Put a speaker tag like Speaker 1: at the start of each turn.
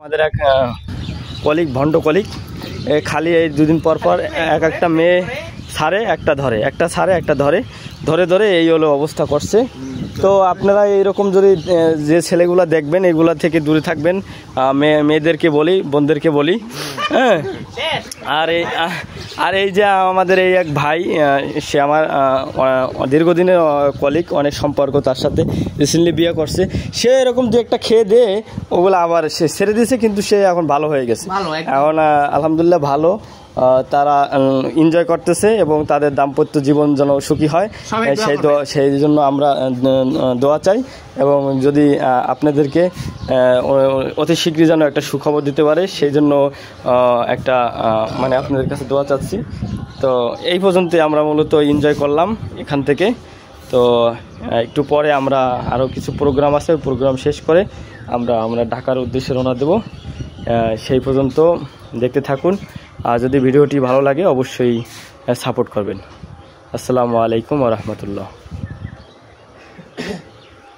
Speaker 1: আমাদের এক কলিগ ভণ্ড কলিগ খালি এই দুদিন পর পর একটা মেয়ে ছাড়ে একটা ধরে, একটা ছাড়ে একটা ধরে, ধরে ধরে এই হলো অবস্থা করছে। তো আপনারা এইরকম যদি যে ছেলেগুলো দেখবেন এগুলা থেকে দূরে থাকবেন, মেয়েদেরকে বলি, বোনদেরকে বলি। হ্যাঁ, আর এই যে আমাদের এই এক ভাই, সে আমার দীর্ঘদিনের কলিগ, অনেক সম্পর্ক তার সাথে, রিসেন্টলি বিয়ে করছে। সে এরকম যে একটা খেয়ে দিয়ে ওগুলো আবার সে ছেড়ে দিয়েছে, কিন্তু সে এখন ভালো হয়ে গেছে, এখন আলহামদুলিল্লাহ ভালো, তারা এনজয় করতেছে এবং তাদের দাম্পত্য জীবন যেন সুখী হয় সেই জন্য আমরা দোয়া চাই। এবং যদি আপনাদেরকে অতি শীঘ্রই যেন একটা সুখবর দিতে পারে সেই জন্য একটা মানে আপনাদের কাছে দোয়া চাচ্ছি। তো এই পর্যন্তই আমরা মূলত এনজয় করলাম এখান থেকে। তো একটু পরে আমরা আরও কিছু প্রোগ্রাম আছে, প্রোগ্রাম শেষ করে আমরা ঢাকার উদ্দেশ্যে রওনা দেব। সেই পর্যন্ত দেখতে থাকুন, আর যদি ভিডিওটি ভালো লাগে অবশ্যই সাপোর্ট করবেন। আসসালামু আলাইকুম ওয়া রাহমাতুল্লাহ।